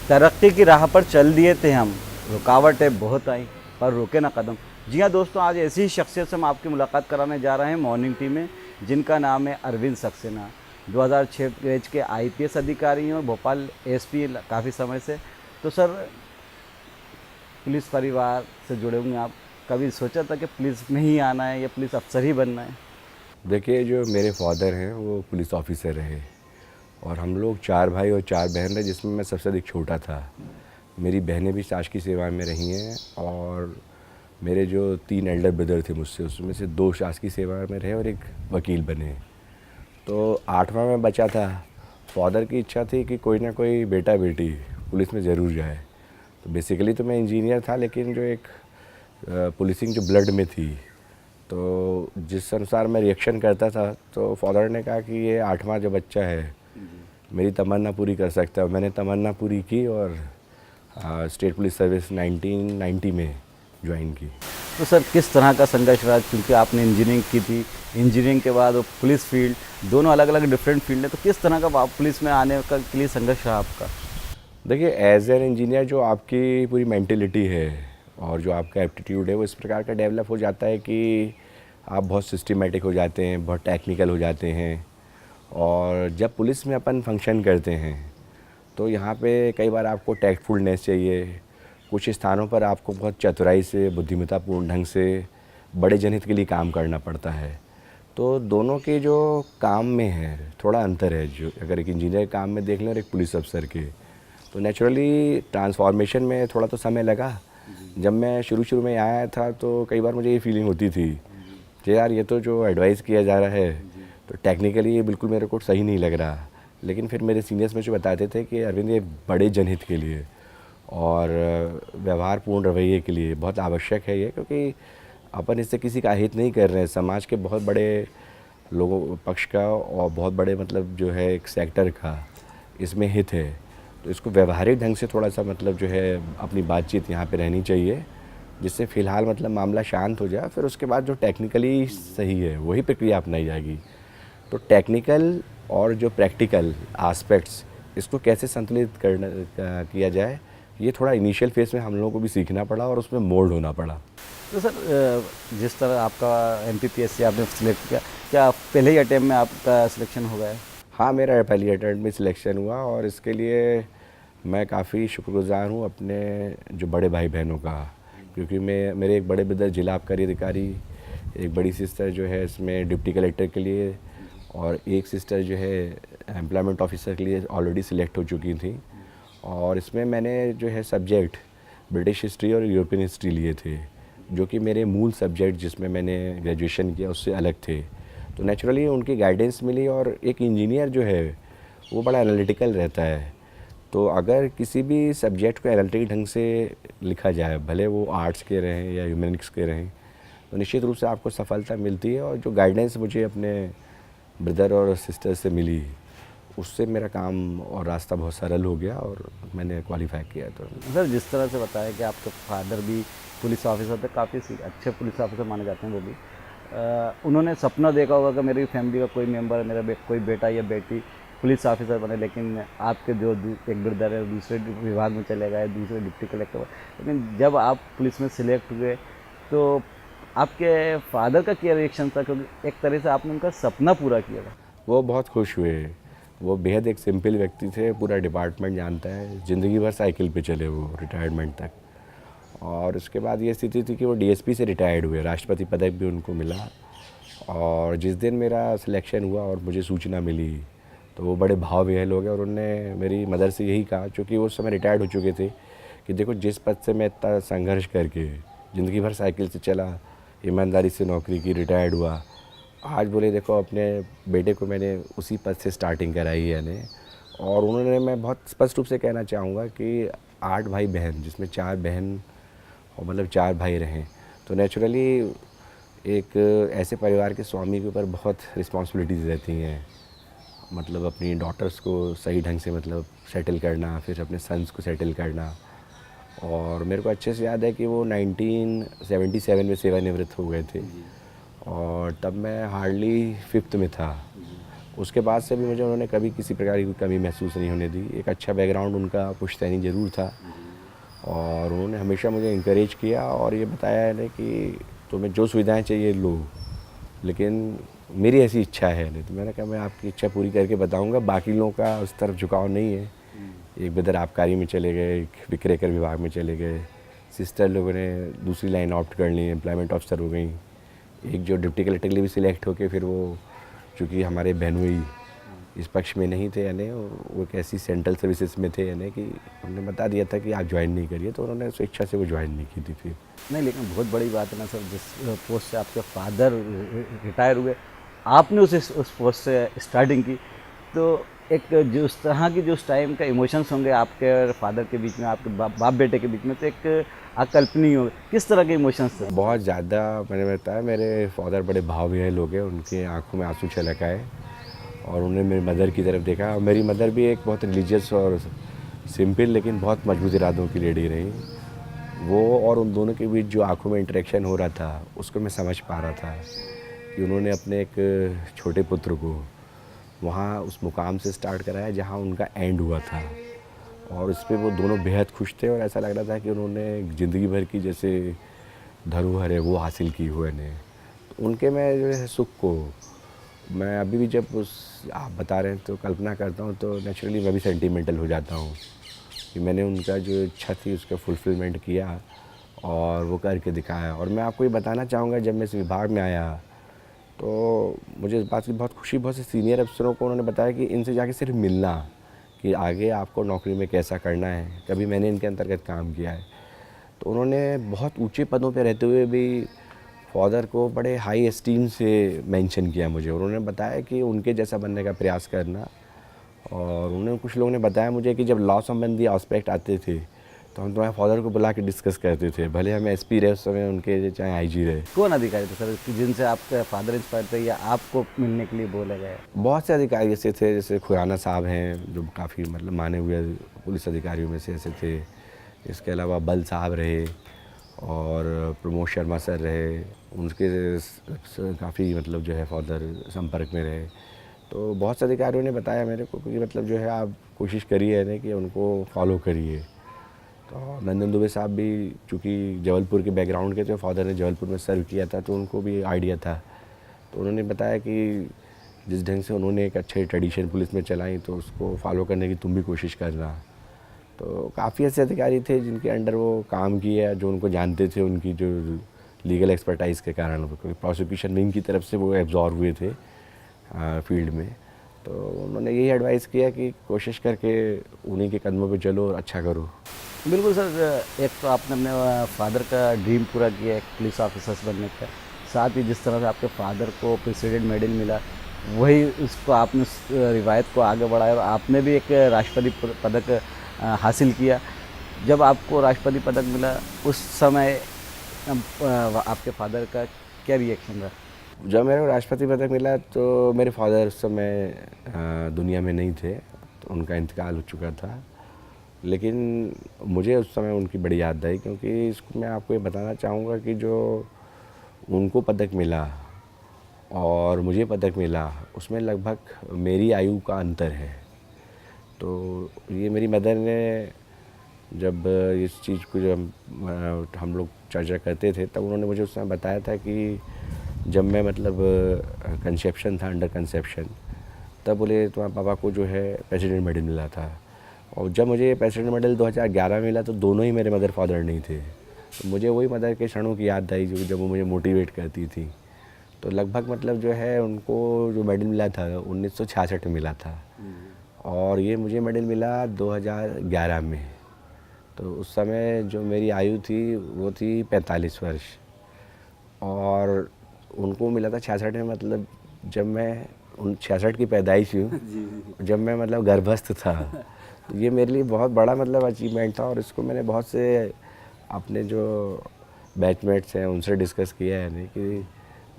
तरक्की की राह पर चल दिए थे हम, रुकावटें बहुत आई पर रुके ना कदम। जी हाँ दोस्तों, आज ऐसी ही शख्सियत से हम आपकी मुलाकात कराने जा रहे हैं मॉर्निंग टी में, जिनका नाम है अरविंद सक्सेना। 2006 बैच के आईपीएस अधिकारी हैं और भोपाल एसपी काफ़ी समय से। तो सर, पुलिस परिवार से जुड़े होंगे आप, कभी सोचा था कि पुलिस में ही आना है या पुलिस अफसर ही बनना है? देखिए, जो मेरे फादर हैं वो पुलिस ऑफिसर रहे और हम लोग 4 भाई और 4 बहन रहे, जिसमें मैं सबसे अधिक छोटा था। मेरी बहनें भी शासकीय सेवा में रही हैं और मेरे जो 3 एल्डर ब्रदर थे मुझसे, उसमें से 2 शासकीय सेवा में रहे और 1 वकील बने। तो 8वां में बचा था। फादर की इच्छा थी कि कोई ना कोई बेटा बेटी पुलिस में ज़रूर जाए। तो बेसिकली तो मैं इंजीनियर था, लेकिन जो एक पुलिसिंग जो ब्लड में थी, तो जिस अनुसार मैं रिएक्शन करता था, तो फादर ने कहा कि ये 8वां जो बच्चा है मेरी तमन्ना पूरी कर सकता है। मैंने तमन्ना पूरी की और स्टेट पुलिस सर्विस 1990 में ज्वाइन की। तो सर, किस तरह का संघर्ष रहा, क्योंकि आपने इंजीनियरिंग की थी, इंजीनियरिंग के बाद वो पुलिस फील्ड, दोनों अलग अलग डिफरेंट फील्ड है, तो किस तरह का पुलिस में आने का के लिए संघर्ष रहा आपका? देखिए, एज एन इंजीनियर जो आपकी पूरी मेंटेलिटी है और जो आपका एप्टीट्यूड है, वो इस प्रकार का डेवलप हो जाता है कि आप बहुत सिस्टमेटिक हो जाते हैं, बहुत टेक्निकल हो जाते हैं। और जब पुलिस में अपन फंक्शन करते हैं तो यहाँ पे कई बार आपको टैक्टफुलनेस चाहिए। कुछ स्थानों पर आपको बहुत चतुराई से, बुद्धिमत्तापूर्ण ढंग से बड़े जनहित के लिए काम करना पड़ता है। तो दोनों के जो काम में है थोड़ा अंतर है। जो अगर एक इंजीनियर काम में देख लें और एक पुलिस अफसर के, तो नेचुरली ट्रांसफॉर्मेशन में थोड़ा तो समय लगा। जब मैं शुरू में आया था तो कई बार मुझे ये फीलिंग होती थी कि यार, ये तो जो एडवाइस किया जा रहा है तो टेक्निकली ये बिल्कुल मेरे को सही नहीं लग रहा। लेकिन फिर मेरे सीनियर्स मुझे बताते थे कि अरविंद, ये बड़े जनहित के लिए और व्यवहारपूर्ण रवैये के लिए बहुत आवश्यक है ये, क्योंकि अपन इससे किसी का हित नहीं कर रहे हैं, समाज के बहुत बड़े लोगों पक्ष का और बहुत बड़े मतलब जो है एक सेक्टर का इसमें हित है। तो इसको व्यवहारिक ढंग से थोड़ा सा मतलब जो है अपनी बातचीत यहाँ पे रहनी चाहिए, जिससे फ़िलहाल मतलब मामला शांत हो जाए। फिर उसके बाद जो टेक्निकली सही है वही प्रक्रिया अपनाई जाएगी। तो टेक्निकल और जो प्रैक्टिकल एस्पेक्ट्स, इसको कैसे संतुलित किया जाए, ये थोड़ा इनिशियल फेज़ में हम लोगों को भी सीखना पड़ा और उसमें मोल्ड होना पड़ा। तो सर, जिस तरह आपका एमपीपीएससी आपने सिलेक्ट किया, क्या पहले ही अटेम्प्ट में आपका सिलेक्शन हो गया है? हाँ, मेरा पहली अटेम्प्ट में सिलेक्शन हुआ और इसके लिए मैं काफ़ी शुक्रगुज़ार हूँ अपने जो बड़े भाई बहनों का, क्योंकि मेरे एक बड़े ब्रदर जिला आबकारी अधिकारी, एक बड़ी सिस्टर जो है इसमें डिप्टी कलेक्टर के लिए और एक सिस्टर जो है एम्प्लॉयमेंट ऑफिसर के लिए ऑलरेडी सिलेक्ट हो चुकी थी। और इसमें मैंने जो है सब्जेक्ट ब्रिटिश हिस्ट्री और यूरोपियन हिस्ट्री लिए थे, जो कि मेरे मूल सब्जेक्ट जिसमें मैंने ग्रेजुएशन किया उससे अलग थे। तो नेचुरली उनकी गाइडेंस मिली। और एक इंजीनियर जो है वो बड़ा एनालिटिकल रहता है, तो अगर किसी भी सब्जेक्ट को एनालिटिक ढंग से लिखा जाए, भले वो आर्ट्स के रहें या ह्यूमैनिटीज़ के रहें, तो निश्चित रूप से आपको सफलता मिलती है। और जो गाइडेंस मुझे अपने ब्रदर और सिस्टर से मिली, उससे मेरा काम और रास्ता बहुत सरल हो गया और मैंने क्वालिफाई किया। तो सर, जिस तरह से बताया कि आपके फादर भी पुलिस ऑफिसर थे, काफ़ी अच्छे पुलिस ऑफिसर माने जाते हैं वो भी, उन्होंने सपना देखा होगा कि मेरी फैमिली का कोई मेंबर, मेरा कोई बेटा या बेटी पुलिस ऑफिसर बने, लेकिन आपके जो एक ब्रदर है दूसरे विभाग में चले गए, दूसरे डिप्टी कलेक्टर। लेकिन जब आप पुलिस में सिलेक्ट हुए तो आपके फादर का क्या रिएक्शन था, क्योंकि एक तरह से आपने उनका सपना पूरा किया था? वो बहुत खुश हुए। वो बेहद एक सिंपल व्यक्ति थे, पूरा डिपार्टमेंट जानता है। ज़िंदगी भर साइकिल पे चले वो रिटायरमेंट तक। और उसके बाद ये स्थिति थी कि वो डीएसपी से रिटायर्ड हुए, राष्ट्रपति पदक भी उनको मिला। और जिस दिन मेरा सिलेक्शन हुआ और मुझे सूचना मिली, तो वो बड़े भाव विह्वल हो गए और उन्होंने मेरी मदर से यही कहा, चूँकि वो उस समय रिटायर्ड हो चुके थे, कि देखो, जिस पद से मैं इतना संघर्ष करके ज़िंदगी भर साइकिल से चला, ईमानदारी से नौकरी की, रिटायर्ड हुआ, आज बोले देखो अपने बेटे को मैंने उसी पद से स्टार्टिंग कराई है ने। और उन्होंने, मैं बहुत स्पष्ट रूप से कहना चाहूँगा कि 8 भाई बहन, जिसमें 4 बहन और मतलब 4 भाई रहें, तो नेचुरली एक ऐसे परिवार के स्वामी के ऊपर बहुत रिस्पॉन्सिबिलिटीज़ रहती हैं। मतलब अपनी डॉटर्स को सही ढंग से मतलब सेटल करना, फिर अपने सन्स को सेटल करना। और मेरे को अच्छे से याद है कि वो 1977 में सेवानिवृत्त हो गए थे और तब मैं हार्डली 5th में था। उसके बाद से भी मुझे उन्होंने कभी किसी प्रकार की कोई कमी महसूस नहीं होने दी। एक अच्छा बैकग्राउंड उनका पुश्तैनी ज़रूर था और उन्होंने हमेशा मुझे इंकरेज किया और ये बताया है ना कि तुम्हें जो सुविधाएं चाहिए लो, लेकिन मेरी ऐसी इच्छा है नहीं। तो मैंने कहा मैं आपकी इच्छा पूरी करके बताऊंगा। बाकी लोगों का उस तरफ झुकाव नहीं है। एक ब्रदर आबकारी में चले गए, एक विक्रेकर विभाग में चले गए, सिस्टर लोगों ने दूसरी लाइन ऑप्ट कर ली, एम्प्लॉयमेंट ऑफिसर हो गई। एक जो डिप्टी कलेक्टर के लिए भी सिलेक्ट होके फिर वो चूँकि हमारे बहनोई इस पक्ष में नहीं थे, यानी वो एक ऐसी सेंट्रल सर्विसेज में थे, यानी कि हमने बता दिया था कि आप ज्वाइन नहीं करिए, तो उन्होंने स्वेच्छा से वो ज्वाइन नहीं की थी फिर। नहीं, लेकिन बहुत बड़ी बात है ना सर, जिस पोस्ट से आपके फादर रिटायर हुए, आपने उस पोस्ट से स्टार्टिंग की, तो एक जो उस तरह की जो उस टाइम का इमोशंस होंगे आपके और फादर के बीच में, आपके बाप बेटे के बीच में, तो एक अकल्पनीय होंगे। किस तरह के इमोशंस थे? बहुत ज़्यादा। मैंने बताया मेरे फादर बड़े भावविहल लोग हैं, उनके आंखों में आंसू छलक आए और उन्होंने मेरी मदर की तरफ देखा। और मेरी मदर भी एक बहुत रिलीजियस और सिंपल लेकिन बहुत मजबूत इरादों की लेडी रही। वो और उन दोनों के बीच जो आंखों में इंटरेक्शन हो रहा था, उसको मैं समझ पा रहा था कि उन्होंने अपने एक छोटे पुत्र को वहाँ उस मुकाम से स्टार्ट कराया जहाँ उनका एंड हुआ था, और उस पर वो दोनों बेहद खुश थे और ऐसा लग रहा था कि उन्होंने ज़िंदगी भर की जैसे धरोहर है वो हासिल की हुए ने। तो उनके मैं जो है सुख को मैं अभी भी जब उस आप बता रहे हैं तो कल्पना करता हूँ, तो नेचुरली मैं भी सेंटिमेंटल हो जाता हूँ कि मैंने उनका जो इच्छा थी उसका फुलफिलमेंट किया और वो करके दिखाया। और मैं आपको ये बताना चाहूँगा, जब मैं इस विभाग में आया तो मुझे इस बात की बहुत खुशी, बहुत से सीनियर अफसरों को उन्होंने बताया कि इनसे जाके सिर्फ मिलना कि आगे आपको नौकरी में कैसा करना है। कभी मैंने इनके अंतर्गत काम किया है, तो उन्होंने बहुत ऊंचे पदों पर रहते हुए भी फादर को बड़े हाई एस्टीम से मेंशन किया मुझे। उन्होंने बताया कि उनके जैसा बनने का प्रयास करना। और उन्होंने कुछ लोगों ने बताया मुझे कि जब लॉ संबंधी एस्पेक्ट आते थे तो हम तुम्हारे फादर को बुला के डिस्कस करते थे, भले हम एसपी रहे उस समय उनके, चाहे आईजी रहे। कौन अधिकारी थे सर कि जिनसे आपके फादर इंस्पायर थे या आपको मिलने के लिए बोला गया? बहुत से अधिकारी ऐसे थे, जैसे खुराना साहब हैं जो काफ़ी मतलब माने हुए पुलिस अधिकारियों में से ऐसे थे। इसके अलावा बल साहब रहे और प्रमोद शर्मा सर रहे, उनके काफ़ी मतलब जो है फादर संपर्क में रहे। तो बहुत से अधिकारियों ने बताया मेरे को कि मतलब जो है आप कोशिश करिए ना कि उनको फॉलो करिए। तो नंदन दुबे साहब भी चूँकि जबलपुर के बैकग्राउंड के थे, फादर ने जबलपुर में सर्व किया था, तो उनको भी आइडिया था। तो उन्होंने बताया कि जिस ढंग से उन्होंने एक अच्छे ट्रेडिशन पुलिस में चलाई, तो उसको फॉलो करने की तुम भी कोशिश करना। तो काफ़ी ऐसे अधिकारी थे जिनके अंडर वो काम किया, जो उनको जानते थे, उनकी जो लीगल एक्सपर्टाइज़ के कारण, क्योंकि प्रोसिक्यूशन विंग की तरफ से वो एब्जॉर्व हुए थे फील्ड में। तो उन्होंने यही एडवाइस किया कि कोशिश करके उन्हीं के कदमों पे चलो और अच्छा करो। बिल्कुल सर, एक तो आपने अपने फादर का ड्रीम पूरा किया एक पुलिस ऑफिसर्स बनने का, साथ ही जिस तरह से आपके फादर को प्रेसिडेंट मेडल मिला, वही उसको आपने उस रिवायत को आगे बढ़ाया और आपने भी एक राष्ट्रपति पदक हासिल किया। जब आपको राष्ट्रपति पदक मिला उस समय आपके फादर का क्या रिएक्शन रहा? जब मेरे को राष्ट्रपति पदक मिला तो मेरे फादर उस समय दुनिया में नहीं थे, तो उनका इंतकाल हो चुका था। लेकिन मुझे उस समय उनकी बड़ी याद आई, क्योंकि इसको मैं आपको ये बताना चाहूँगा कि जो उनको पदक मिला और मुझे पदक मिला, उसमें लगभग मेरी आयु का अंतर है। तो ये मेरी मदर ने जब इस चीज़ को जब हम लोग चर्चा करते थे, तब उन्होंने मुझे उस समय बताया था कि जब मैं मतलब कंसेप्शन था, अंडर कंसेप्शन, तब बोले तुम्हारे पापा को जो है प्रेसिडेंट मेडल मिला था। और जब मुझे प्रेसिडेंट मेडल 2011 मिला तो दोनों ही मेरे मदर फादर नहीं थे। तो मुझे वही मदर के क्षणों की याद आई जो जब वो मुझे मोटिवेट करती थी। तो लगभग मतलब जो है उनको जो मेडल मिला था 1966 में मिला था और ये मुझे मेडल मिला 2011 में। तो उस समय जो मेरी आयु थी वो थी 45 वर्ष और उनको मिला था 66 में। मतलब जब मैं 66 की पैदाइश हूँ, जब मैं मतलब गर्भस्थ था, तो ये मेरे लिए बहुत बड़ा मतलब अचीवमेंट था। और इसको मैंने बहुत से अपने जो बैचमेट्स हैं उनसे डिस्कस किया है नहीं कि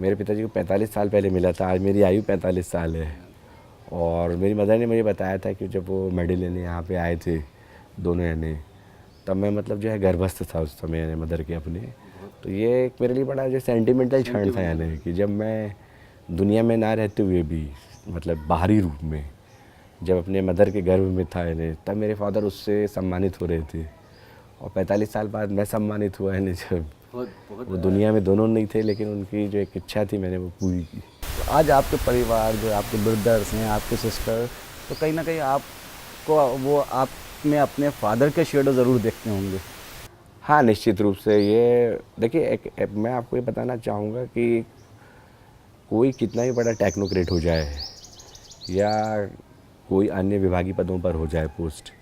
मेरे पिताजी को 45 साल पहले मिला था, आज मेरी आयु 45 साल है। और मेरी मदर ने मुझे बताया था कि जब वो मेडल लेने यहाँ पे आए थे दोनों यानी, तब मैं मतलब जो है गर्भस्थ था उस समय यानी मदर के अपने। तो ये एक मेरे लिए बड़ा जो सेंटिमेंटल क्षण था यानी कि जब मैं दुनिया में ना रहते हुए भी मतलब बाहरी रूप में जब अपने मदर के गर्भ में था यानी तब मेरे फादर उससे सम्मानित हो रहे थे, और 45 साल बाद मैं सम्मानित हुआ यानी जब वो दुनिया में दोनों नहीं थे, लेकिन उनकी जो एक इच्छा थी मैंने वो पूरी की। तो आज आपके परिवार जो आपके ब्रदर्स हैं, आपके सिस्टर, तो कहीं ना कहीं आपको वो आप में अपने फादर के शेडो ज़रूर देखते होंगे। हाँ, निश्चित रूप से। ये देखिए, मैं आपको ये बताना चाहूँगा कि कोई कितना ही बड़ा टेक्नोक्रेट हो जाए या कोई अन्य विभागीय पदों पर हो जाए पोस्ट,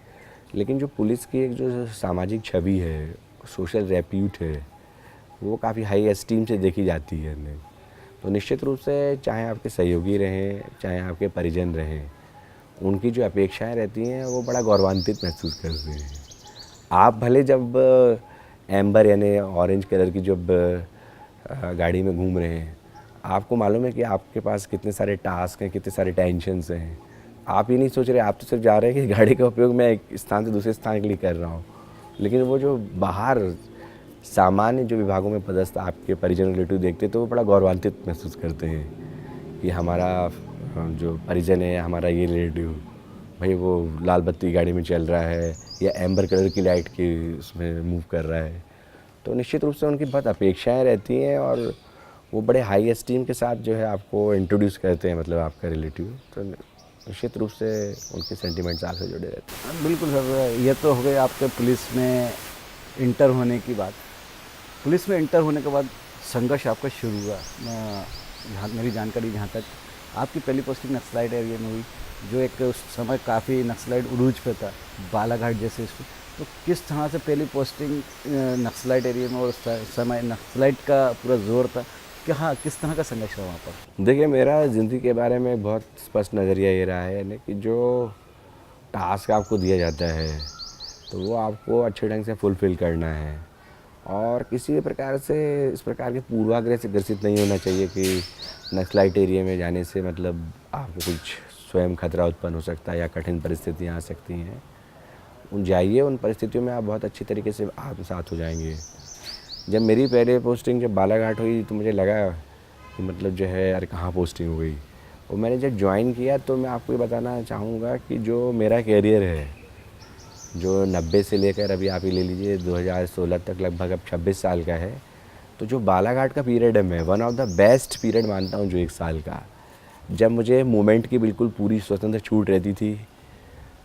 लेकिन जो पुलिस की एक जो सामाजिक छवि है, सोशल रेप्यूट है, वो काफ़ी हाई एस्टीम से देखी जाती है। नहीं तो निश्चित रूप से चाहे आपके सहयोगी रहें, चाहे आपके परिजन रहें, उनकी जो अपेक्षाएं रहती हैं वो बड़ा गौरवान्वित महसूस करते हैं। आप भले जब एम्बर यानी ऑरेंज कलर की जब गाड़ी में घूम रहे हैं, आपको मालूम है कि आपके पास कितने सारे टास्क हैं, कितने सारे टेंशन्स हैं। आप ये नहीं सोच रहे, आप तो सिर्फ जा रहे हैं कि गाड़ी का उपयोग मैं एक स्थान से दूसरे स्थान के लिए कर रहा हूँ। लेकिन वो जो बाहर सामान्य जो विभागों में पदस्थ आपके परिजन रिलेटिव देखते हैं तो वो बड़ा गौरवान्वित महसूस करते हैं कि हमारा जो परिजन है, हमारा ये रिलेटिव भाई वो लाल बत्ती गाड़ी में चल रहा है या एम्बर कलर की लाइट की उसमें मूव कर रहा है। तो निश्चित रूप से उनकी बहुत अपेक्षाएं रहती हैं और वो बड़े हाई एस्टीम के साथ जो है आपको इंट्रोड्यूस करते हैं, मतलब आपका रिलेटिव। तो निश्चित रूप से उनके सेंटिमेंट्स आपसे जुड़े रहते हैं। बिल्कुल सर, ये तो हो गई आपके पुलिस में इंटर होने की बात। पुलिस में इंटर होने के बाद संघर्ष आपका शुरू हुआ। जहाँ मेरी जानकारी जहाँ तक, आपकी पहली पोस्टिंग नक्सलाइट एरिया में हुई, जो एक उस समय काफ़ी नक्सलाइट उरूज पे था, बालाघाट जैसे इसमें। तो किस तरह से पहली पोस्टिंग नक्सलाइट एरिया में, और उस समय नक्सलाइट का पूरा जोर था कि हाँ, किस तरह का संघर्ष रहा वहाँ पर? देखिए, मेरा ज़िंदगी के बारे में बहुत स्पष्ट नज़रिया ये रहा है यानी कि जो टास्क आपको दिया जाता है तो वो आपको अच्छे ढंग से फुलफ़िल करना है, और किसी भी प्रकार से इस प्रकार के पूर्वाग्रह से ग्रसित नहीं होना चाहिए कि नक्सलाइट एरिया में जाने से मतलब आपको कुछ स्वयं खतरा उत्पन्न हो सकता है या कठिन परिस्थितियाँ आ सकती हैं। जाइए, उन परिस्थितियों में आप बहुत अच्छी तरीके से आत्मसात हो जाएंगे। जब मेरी पहले पोस्टिंग जब बालाघाट हुई तो मुझे लगा कि मतलब जो है यार कहाँ पोस्टिंग हुई, और मैंने जब ज्वाइन किया तो मैं आपको ये बताना चाहूँगा कि जो मेरा कैरियर है, जो 90 से लेकर अभी आप ही ले लीजिए 2016 तक लगभग अब 26 साल का है, तो जो बालाघाट का पीरियड है मैं one of the best period मानता हूँ, जो 1 साल का, जब मुझे मूवमेंट की बिल्कुल पूरी स्वतंत्र छूट रहती थी।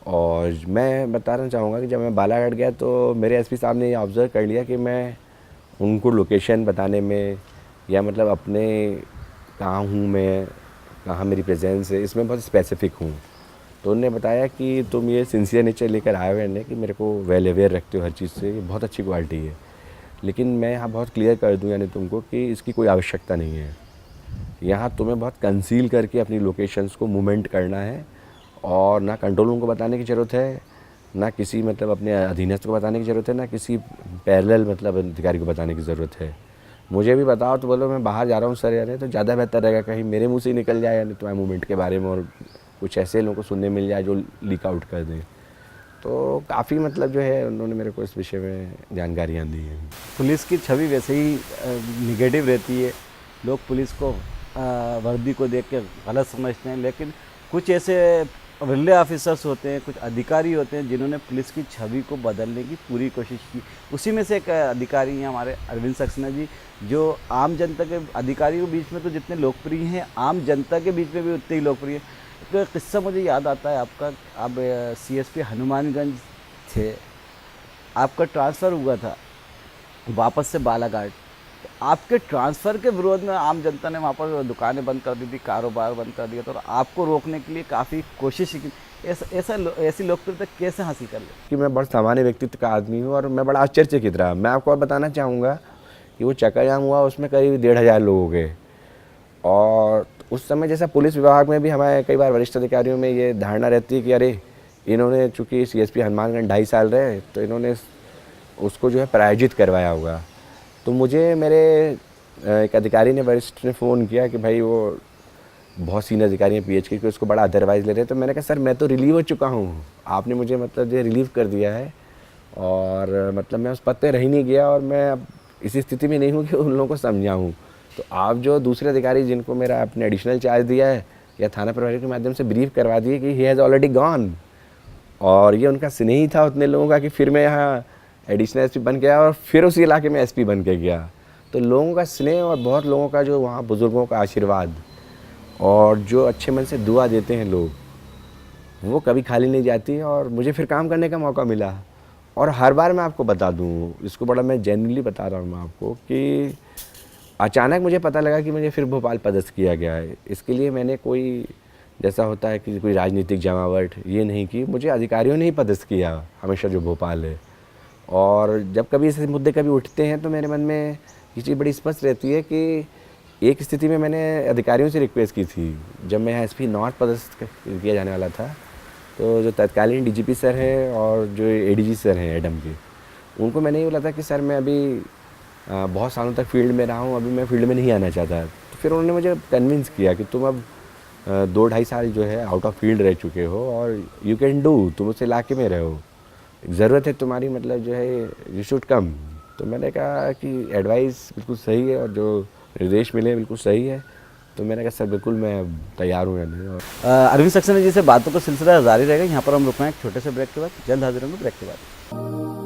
और मैं बताना चाहूँगा कि जब मैं बालाघाट गया तो मेरे एसपी साहब ने ये ऑब्ज़र्व कर लिया कि मैं उनको लोकेशन बताने में या मतलब अपने कहाँ हूँ मैं, कहाँ मेरी प्रेजेंस है, इसमें बहुत स्पेसिफिक हूँ। तो उन्होंने बताया कि तुम ये सिंसियर नेचर लेकर आए हुए हैं कि मेरे को वेल अवेयर रखते हो हर चीज़ से, ये बहुत अच्छी क्वालिटी है। लेकिन मैं यहाँ बहुत क्लियर कर दूँ यानी तुमको कि इसकी कोई आवश्यकता नहीं है। यहाँ तुम्हें बहुत कंसील करके अपनी लोकेशंस को मूवमेंट करना है, और ना कंट्रोल रूम को बताने की ज़रूरत है, ना किसी मतलब अपने अधीनस्थ को बताने की ज़रूरत है, ना किसी पैरेलल मतलब अधिकारी को बताने की ज़रूरत है। मुझे भी बताओ तो बोलो मैं बाहर जा रहा हूँ सर यानी, तो ज़्यादा बेहतर रहेगा कहीं मेरे मुंह से ही निकल जाए यानी तुम्हारे मूवमेंट के बारे में और कुछ ऐसे लोगों को सुनने मिल जाए जो लीक आउट कर दें। तो काफ़ी मतलब जो है उन्होंने मेरे को इस विषय में जानकारियाँ दी हैं। पुलिस की छवि वैसे ही निगेटिव रहती है। लोग पुलिस को वर्दी को देख के गलत समझते हैं, लेकिन कुछ ऐसे विरले ऑफिसर्स होते हैं, कुछ अधिकारी होते हैं जिन्होंने पुलिस की छवि को बदलने की पूरी कोशिश की। उसी में से एक अधिकारी हैं हमारे अरविंद सक्सेना जी, जो आम जनता के अधिकारियों के बीच में तो जितने लोकप्रिय हैं, आम जनता के बीच में भी उतने ही लोकप्रिय हैं। तो एक किस्सा मुझे याद आता है आपका, आप CSP हनुमानगंज थे, आपका ट्रांसफ़र हुआ था वापस से बालाघाट। तो आपके ट्रांसफ़र के विरोध में आम जनता ने वहाँ पर दुकानें बंद कर दी थी, कारोबार बंद कर दिया था, और आपको रोकने के लिए काफ़ी कोशिश की। ऐसी लोकप्रियता कैसे हासिल कर ले? कि मैं बड़ा सामान्य व्यक्तित्व का आदमी हूँ और मैं बड़ा आश्चर्यचकित रहा। मैं आपको और बताना चाहूँगा कि वो चक्काजाम हुआ, उसमें करीब 1,500 लोग हो गए। और उस समय जैसा पुलिस विभाग में भी हमारे कई बार वरिष्ठ अधिकारियों में ये धारणा रहती है कि अरे इन्होंने चूँकि CSP हनुमानगंज 2.5 साल रहे तो इन्होंने उसको जो है प्रायोजित करवाया होगा। तो मुझे मेरे एक अधिकारी ने, वरिष्ठ ने फ़ोन किया कि भाई वो बहुत सीनियर अधिकारी हैं PH के, उसको बड़ा अदरवाइज़ ले रहे हैं। तो मैंने कहा सर मैं तो रिलीव हो चुका हूँ, आपने मुझे मतलब जो रिलीव कर दिया है, और मतलब मैं उस पद पे रह ही नहीं गया, और मैं अब इसी स्थिति में नहीं हूँ कि उन लोगों को समझाऊँ। तो आप जो दूसरे अधिकारी जिनको मेरा आपने एडिशनल चार्ज दिया है या थाना प्रभारी के माध्यम से ब्रीफ करवा दिए कि ही हैज़ ऑलरेडी गॉन, और ये उनका स्नेह था उतने लोगों का कि फिर मैं यहाँ एडिशनल एसपी बन गया और फिर उसी इलाके में एसपी बन के गया। तो लोगों का स्नेह और बहुत लोगों का जो वहाँ बुज़ुर्गों का आशीर्वाद और जो अच्छे मन से दुआ देते हैं लोग, वो कभी खाली नहीं जाती। और मुझे फिर काम करने का मौका मिला। और हर बार मैं आपको बता दूँ, इसको बड़ा मैं जेन्युइनली बता रहा हूँ मैं आपको, कि अचानक मुझे पता लगा कि मुझे फिर भोपाल पदस्थ किया गया है। इसके लिए मैंने कोई, जैसा होता है कि कोई राजनीतिक जमावट, ये नहीं की। मुझे अधिकारियों ने ही पदस्थ किया हमेशा जो भोपाल है। और जब कभी ऐसे मुद्दे कभी उठते हैं तो मेरे मन में ये चीज़ बड़ी स्पष्ट रहती है कि एक स्थिति में मैंने अधिकारियों से रिक्वेस्ट की थी, जब मैं यहाँ एसपी नॉर्थ पदस्थ किया जाने वाला था, तो जो तत्कालीन डीजीपी सर हैं और जो एडीजी सर हैं एडम के, उनको मैंने ये बोला था कि सर मैं अभी बहुत सालों तक फील्ड में रहा हूँ, अभी मैं फील्ड में नहीं आना चाहता। तो फिर उन्होंने मुझे कन्विंस किया कि तुम अब 2-2.5 साल जो है आउट ऑफ फील्ड रह चुके हो और यू कैन डू, तुम उस इलाके में रहो, ज़रूरत है तुम्हारी, मतलब जो है यू शुड कम। तो मैंने कहा कि एडवाइस बिल्कुल सही है और जो निर्देश मिले बिल्कुल सही है। तो मैंने कहा सर बिल्कुल मैं तैयार हूँ या नहीं। और अरविंद सक्सेना जी से बातों का सिलसिला जारी रहेगा। यहाँ पर हम रुकना है एक छोटे से ब्रेक के बाद, जल्द हाजिर होंगे ब्रेक के बाद।